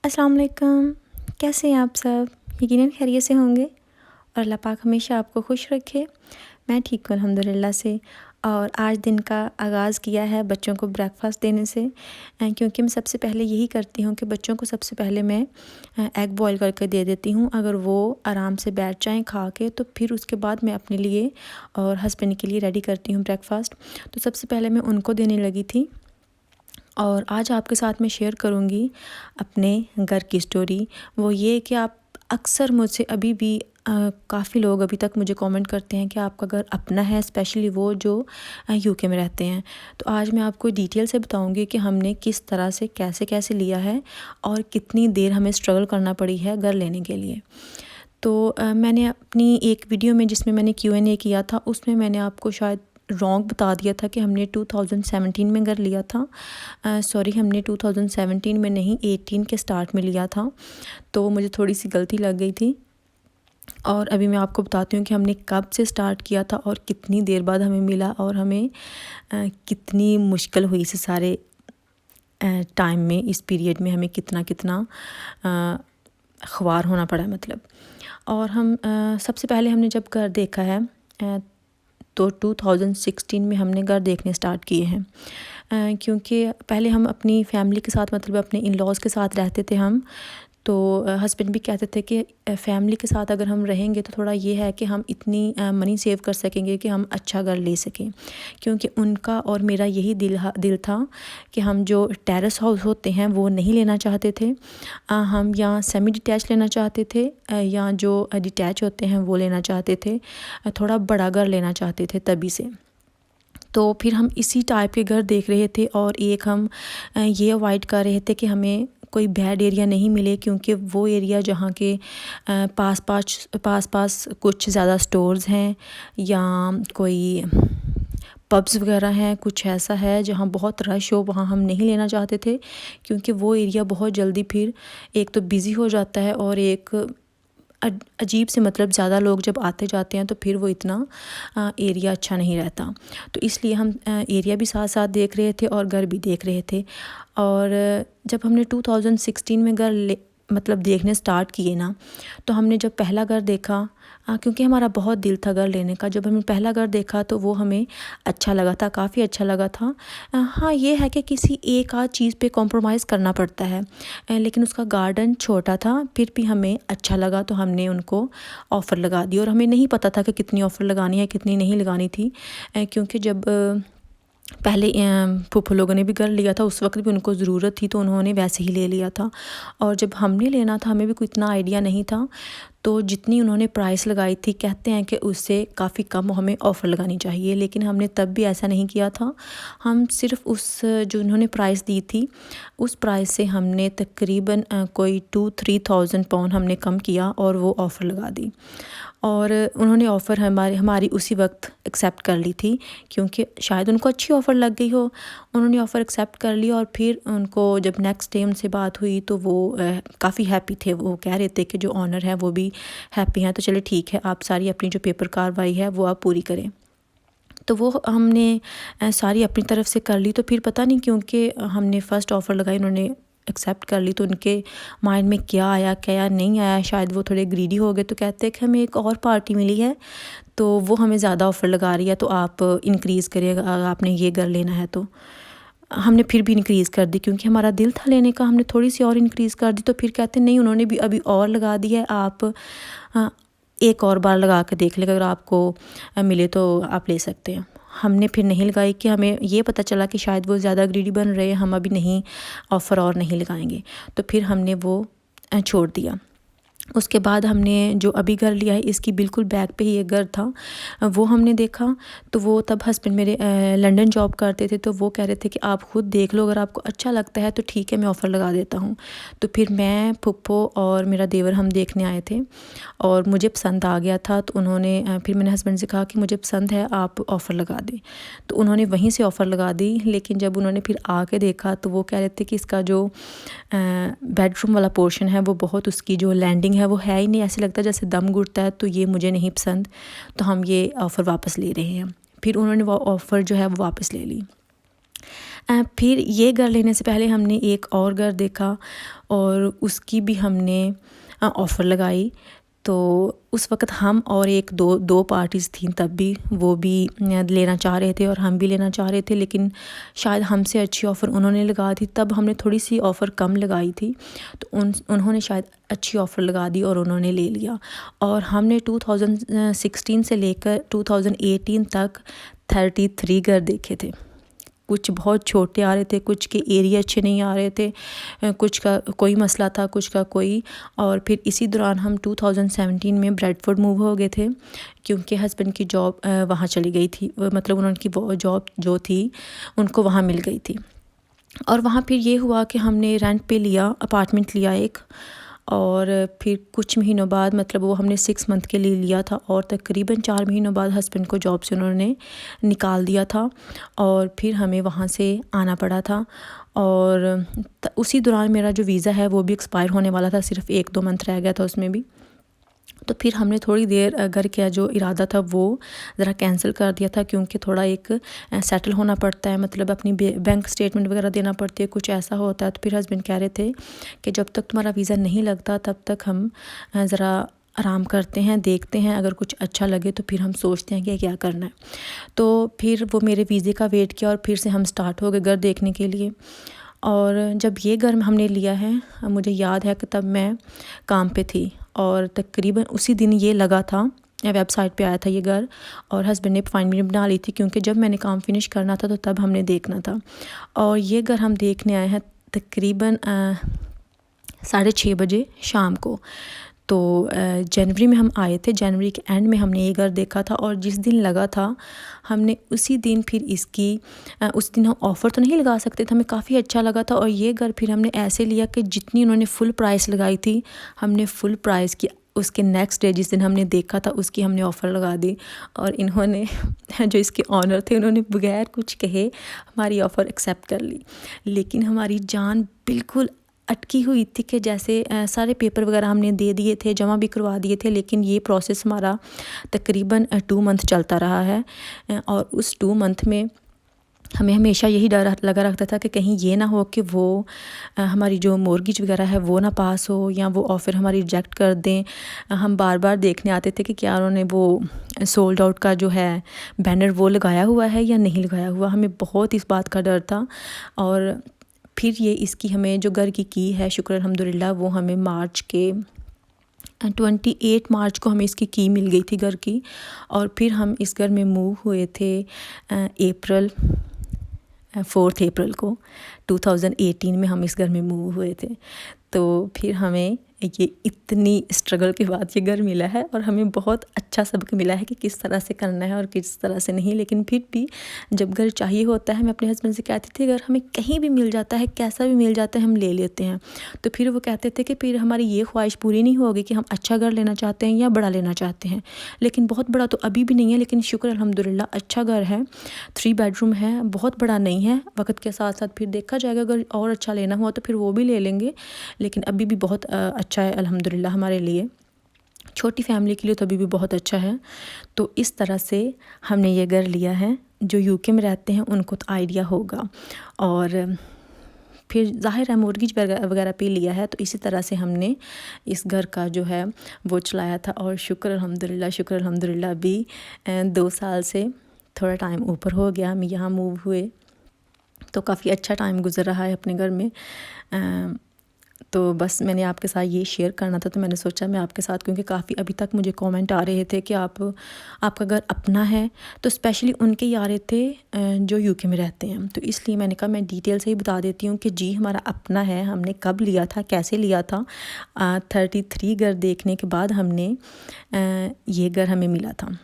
अस्सलाम वालेकुम। कैसे हैं आप सब? यकीनन खैरियत से होंगे और अल्लाह पाक हमेशा आपको खुश रखे। मैं ठीक हूँ अल्हम्दुलिल्लाह से। और आज दिन का आगाज़ किया है बच्चों को ब्रेकफ़ास्ट देने से, क्योंकि मैं सबसे पहले यही करती हूँ कि बच्चों को सबसे पहले मैं एग बॉयल करके दे देती हूँ। अगर वो आराम से बैठ जाएँ खा के, तो फिर उसके बाद मैं अपने लिए और हस्बैंड के लिए रेडी करती हूँ ब्रेकफ़ास्ट। तो सबसे पहले मैं उनको देने लगी थी। और आज आपके साथ मैं शेयर करूँगी अपने घर की स्टोरी। वो ये कि आप अक्सर मुझसे अभी भी काफ़ी लोग अभी तक मुझे कमेंट करते हैं कि आपका घर अपना है, स्पेशली वो जो यूके में रहते हैं। तो आज मैं आपको डिटेल से बताऊंगी कि हमने किस तरह से कैसे कैसे लिया है और कितनी देर हमें स्ट्रगल करना पड़ी है घर लेने के लिए। तो मैंने अपनी एक वीडियो में जिसमें मैंने Q&A किया था, उसमें मैंने आपको शायद रॉन्ग बता दिया था कि हमने 2017 में घर लिया था। सॉरी, हमने 2017 में नहीं, 18 के स्टार्ट में लिया था। तो मुझे थोड़ी सी गलती लग गई थी। और अभी मैं आपको बताती हूँ कि हमने कब से स्टार्ट किया था और कितनी देर बाद हमें मिला, और हमें कितनी मुश्किल हुई इस सारे टाइम में, इस पीरियड में हमें कितना कितना ख्वार होना पड़ा मतलब। और हम सबसे पहले हमने जब घर देखा है तो 2016 में हमने घर देखने स्टार्ट किए हैं, क्योंकि पहले हम अपनी फैमिली के साथ मतलब अपने इन लॉज़ के साथ रहते थे हम। तो हस्बैंड भी कहते थे कि फैमिली के साथ अगर हम रहेंगे तो थोड़ा ये है कि हम इतनी मनी सेव कर सकेंगे कि हम अच्छा घर ले सकें, क्योंकि उनका और मेरा यही दिल था कि हम जो टेरेस हाउस होते हैं वो नहीं लेना चाहते थे। हम या सेमी डिटैच लेना चाहते थे या जो डिटैच होते हैं वो लेना चाहते थे। थोड़ा बड़ा घर लेना चाहते थे तभी से। तो फिर हम इसी टाइप के घर देख रहे थे, और एक हम ये अवॉइड कर रहे थे कि हमें कोई बैड एरिया नहीं मिले, क्योंकि वो एरिया जहाँ के पास पास कुछ ज़्यादा स्टोर्स हैं या कोई पब्स वगैरह हैं, कुछ ऐसा है जहाँ बहुत रश हो, वहाँ हम नहीं लेना चाहते थे। क्योंकि वो एरिया बहुत जल्दी फिर एक तो बिज़ी हो जाता है, और एक अजीब से मतलब ज़्यादा लोग जब आते जाते हैं तो फिर वो इतना एरिया अच्छा नहीं रहता। तो इसलिए हम एरिया भी साथ साथ देख रहे थे और घर भी देख रहे थे। और जब हमने 2016 में घर मतलब देखने स्टार्ट किए ना, तो हमने जब पहला घर देखा, क्योंकि हमारा बहुत दिल था घर लेने का, जब हमने पहला घर देखा तो वो हमें अच्छा लगा था, काफ़ी अच्छा लगा था। हाँ, ये है कि किसी एक आध चीज़ पे कॉम्प्रोमाइज़ करना पड़ता है, लेकिन उसका गार्डन छोटा था, फिर भी हमें अच्छा लगा तो हमने उनको ऑफ़र लगा दी। और हमें नहीं पता था कि कितनी ऑफ़र लगानी है कितनी नहीं लगानी थी, क्योंकि जब पहले फूफू लोगों ने भी घर लिया था, उस वक्त भी उनको ज़रूरत थी तो उन्होंने वैसे ही ले लिया था। और जब हमने लेना था हमें भी कोई इतना आइडिया नहीं था, तो जितनी उन्होंने प्राइस लगाई थी, कहते हैं कि उससे काफ़ी कम हमें ऑफ़र लगानी चाहिए, लेकिन हमने तब भी ऐसा नहीं किया था। हम सिर्फ उस जो उन्होंने प्राइस दी थी उस प्राइस से हमने तकरीबन कोई 2-3 थाउजेंड पाउंड हमने कम किया और वो ऑफ़र लगा दी। और उन्होंने ऑफ़र हमारी उसी वक्त एक्सेप्ट कर ली थी, क्योंकि शायद उनको अच्छी ऑफ़र लग गई हो। उन्होंने ऑफ़र एक्सेप्ट कर ली, और फिर उनको जब नेक्स्ट डे उनसे बात हुई तो वो काफ़ी हैप्पी थे। वो कह रहे थे कि जो ऑनर है वो भी हैप्पी हैं, तो चले ठीक है, आप सारी अपनी जो पेपर कार्रवाई है वो आप पूरी करें। तो वो हमने सारी अपनी तरफ से कर ली। तो फिर पता नहीं क्योंकि हमने फ़र्स्ट ऑफ़र लगाई, उन्होंने एक्सेप्ट कर ली, तो उनके माइंड में क्या आया क्या नहीं आया, शायद वो थोड़े ग्रीडी हो गए। तो कहते हैं कि हमें एक और पार्टी मिली है तो वो हमें ज़्यादा ऑफ़र लगा रही है, तो आप इंक्रीज़ करिएगा, अगर आपने ये घर लेना है तो। हमने फिर भी इंक्रीज़ कर दी, क्योंकि हमारा दिल था लेने का, हमने थोड़ी सी और इंक्रीज़ कर दी। तो फिर कहते नहीं, उन्होंने भी अभी और लगा दी है, आप एक और बार लगा के देख लेगा, अगर आपको मिले तो आप ले सकते हैं। हमने फिर नहीं लगाई कि हमें ये पता चला कि शायद वो ज़्यादा ग्रीडी बन रहे हैं, हम अभी नहीं ऑफ़र और नहीं लगाएंगे, तो फिर हमने वो छोड़ दिया। उसके बाद हमने जो अभी घर लिया है इसकी बिल्कुल बैक पे ही एक घर था, वो हमने देखा। तो वो तब हस्बैंड मेरे लंदन जॉब करते थे, तो वो कह रहे थे कि आप ख़ुद देख लो, अगर आपको अच्छा लगता है तो ठीक है, मैं ऑफ़र लगा देता हूँ। तो फिर मैं, फुप्पो और मेरा देवर हम देखने आए थे, और मुझे पसंद आ गया था। तो उन्होंने फिर मैंने हस्बैंड से कहा कि मुझे पसंद है, आप ऑफ़र लगा दें। तो उन्होंने वहीं से ऑफ़र लगा दी, लेकिन जब उन्होंने फिर आके देखा तो वो कह रहे थे कि इसका जो बेडरूम वाला पोर्शन है वो बहुत, उसकी जो लैंडिंग है वो है ही नहीं, ऐसे लगता है जैसे दम घुटता है, तो ये मुझे नहीं पसंद, तो हम ये ऑफ़र वापस ले रहे हैं। फिर उन्होंने वो ऑफ़र जो है वो वापस ले ली। फिर ये घर लेने से पहले हमने एक और घर देखा और उसकी भी हमने ऑफ़र लगाई। तो उस वक़्त हम और एक दो पार्टीज़ थीं, तब भी वो भी लेना चाह रहे थे और हम भी लेना चाह रहे थे, लेकिन शायद हमसे अच्छी ऑफ़र उन्होंने लगा दी। तब हमने थोड़ी सी ऑफ़र कम लगाई थी, तो उन्होंने शायद अच्छी ऑफ़र लगा दी और उन्होंने ले लिया। और हमने 2016 से लेकर 2018 तक 33 घर देखे थे। कुछ बहुत छोटे आ रहे थे, कुछ के एरिया अच्छे नहीं आ रहे थे, कुछ का कोई मसला था, कुछ का कोई। और फिर इसी दौरान हम 2017 में ब्रेडफोर्ड मूव हो गए थे, क्योंकि हस्बैंड की जॉब वहाँ चली गई थी, मतलब उनकी वो जॉब जो थी उनको वहाँ मिल गई थी। और वहाँ फिर ये हुआ कि हमने रेंट पे लिया, अपार्टमेंट लिया एक। और फिर कुछ महीनों बाद, मतलब वो हमने 6 मंथ के लिए लिया था और तकरीबन 4 महीनों बाद हस्बैंड को जॉब से उन्होंने निकाल दिया था और फिर हमें वहाँ से आना पड़ा था। और उसी दौरान मेरा जो वीज़ा है वो भी एक्सपायर होने वाला था, सिर्फ 1-2 मंथ रह गया था उसमें भी। तो फिर हमने थोड़ी देर घर का जो इरादा था वो ज़रा कैंसिल कर दिया था, क्योंकि थोड़ा एक सेटल होना पड़ता है, मतलब अपनी बैंक स्टेटमेंट वगैरह देना पड़ती है, कुछ ऐसा होता है। तो फिर हस्बैंड कह रहे थे कि जब तक तुम्हारा वीज़ा नहीं लगता तब तक हम ज़रा आराम करते हैं, देखते हैं, अगर कुछ अच्छा लगे तो फिर हम सोचते हैं कि क्या करना है। तो फिर वो मेरे वीज़े का वेट किया और फिर से हम स्टार्ट हो गए घर देखने के लिए। और जब ये घर हमने लिया है, मुझे याद है कि तब मैं काम पे थी और तकरीबन उसी दिन ये लगा था, वेबसाइट पे आया था ये घर, और हस्बैंड ने अपॉइंटमेंट बना ली थी, क्योंकि जब मैंने काम फिनिश करना था तो तब हमने देखना था। और ये घर हम देखने आए हैं तकरीबन 6:30 बजे शाम को। तो जनवरी में हम आए थे, जनवरी के एंड में हमने ये घर देखा था और जिस दिन लगा था हमने उसी दिन फिर इसकी उस दिन हम ऑफ़र तो नहीं लगा सकते थे, हमें काफ़ी अच्छा लगा था। और ये घर फिर हमने ऐसे लिया कि जितनी उन्होंने फुल प्राइस लगाई थी हमने फुल प्राइस की उसके नेक्स्ट डे जिस दिन हमने देखा था उसकी हमने ऑफ़र लगा दी। और इन्होंने जो इसके ऑनर थे उन्होंने बगैर कुछ कहे हमारी ऑफ़र एक्सेप्ट कर ली। लेकिन हमारी जान बिल्कुल अटकी हुई थी कि जैसे सारे पेपर वगैरह हमने दे दिए थे, जमा भी करवा दिए थे, लेकिन ये प्रोसेस हमारा तकरीबन 2 मंथ चलता रहा है। और उस 2 मंथ में हमें हमेशा यही डर लगा रखता था कि कहीं ये ना हो कि वो हमारी जो मॉर्गेज वगैरह है वो ना पास हो या वो ऑफ़र हमारी रिजेक्ट कर दें। हम बार बार देखने आते थे कि क्या उन्होंने वो सोल्ड आउट का जो है बैनर वो लगाया हुआ है या नहीं लगाया हुआ, हमें बहुत इस बात का डर था। और फिर ये इसकी हमें जो घर की है, शुक्र अल्हम्दुलिल्लाह, वो हमें मार्च के 28 मार्च को हमें इसकी की मिल गई थी घर की। और फिर हम इस घर में मूव हुए थे 4 अप्रैल को 2018 में हम इस घर में मूव हुए थे। तो फिर हमें ये इतनी स्ट्रगल के बाद ये घर मिला है और हमें बहुत अच्छा सबक मिला है कि किस तरह से करना है और किस तरह से नहीं। लेकिन फिर भी जब घर चाहिए होता है, मैं अपने हस्बैंड से कहती थी अगर हमें कहीं भी मिल जाता है, कैसा भी मिल जाता है, हम ले लेते हैं। तो फिर वो कहते थे कि फिर हमारी ये ख्वाहिश पूरी नहीं होगी कि हम अच्छा घर लेना चाहते हैं या बड़ा लेना चाहते हैं। लेकिन बहुत बड़ा तो अभी भी नहीं है, लेकिन शुक्र अल्हम्दुलिल्लाह अच्छा घर है, 3 बेडरूम है, बहुत बड़ा नहीं है। वक्त के साथ साथ फिर देखा जाएगा, अगर और अच्छा लेना हुआ तो फिर वो भी ले लेंगे, लेकिन अभी भी बहुत अच्छा है अल्हम्दुलिल्लाह हमारे लिए। छोटी फैमिली के लिए तो अभी भी बहुत अच्छा है। तो इस तरह से हमने ये घर लिया है। जो यूके में रहते हैं उनको तो आइडिया होगा। और फिर ज़ाहिर है मॉर्गेज वगैरह पे लिया है, तो इसी तरह से हमने इस घर का जो है वो चलाया था। और शुक्र अल्हम्दुलिल्लाह अभी 2 साल से थोड़ा टाइम ऊपर हो गया हम यहाँ मूव हुए, तो काफ़ी अच्छा टाइम गुज़र रहा है अपने घर में। तो बस मैंने आपके साथ ये शेयर करना था, तो मैंने सोचा मैं आपके साथ, क्योंकि काफ़ी अभी तक मुझे कमेंट आ रहे थे कि आपका घर अपना है, तो स्पेशली उनके ही आ रहे थे जो यूके में रहते हैं। तो इसलिए मैंने कहा मैं डिटेल से ही बता देती हूँ कि जी हमारा अपना है। हमने कब लिया था, कैसे लिया था, 33 घर देखने के बाद हमने ये घर हमें मिला था।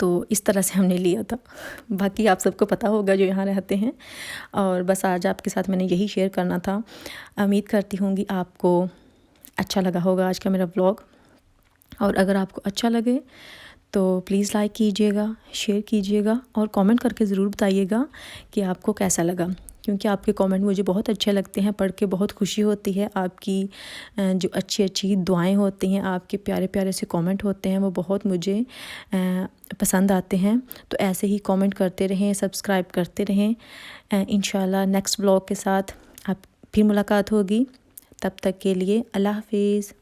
तो इस तरह से हमने लिया था। बाकी आप सबको पता होगा जो यहाँ रहते हैं। और बस आज आपके साथ मैंने यही शेयर करना था। उम्मीद करती हूँगी आपको अच्छा लगा होगा आज का मेरा व्लॉग। और अगर आपको अच्छा लगे तो प्लीज़ लाइक कीजिएगा, शेयर कीजिएगा और कमेंट करके ज़रूर बताइएगा कि आपको कैसा लगा। क्योंकि आपके कमेंट मुझे बहुत अच्छे लगते हैं, पढ़ के बहुत खुशी होती है। आपकी जो अच्छी अच्छी दुआएं होती हैं, आपके प्यारे प्यारे से कमेंट होते हैं, वो बहुत मुझे पसंद आते हैं। तो ऐसे ही कमेंट करते रहें, सब्सक्राइब करते रहें। इंशाल्लाह नेक्स्ट ब्लॉग के साथ आप फिर मुलाकात होगी। तब तक के लिए अल्लाह हाफिज़।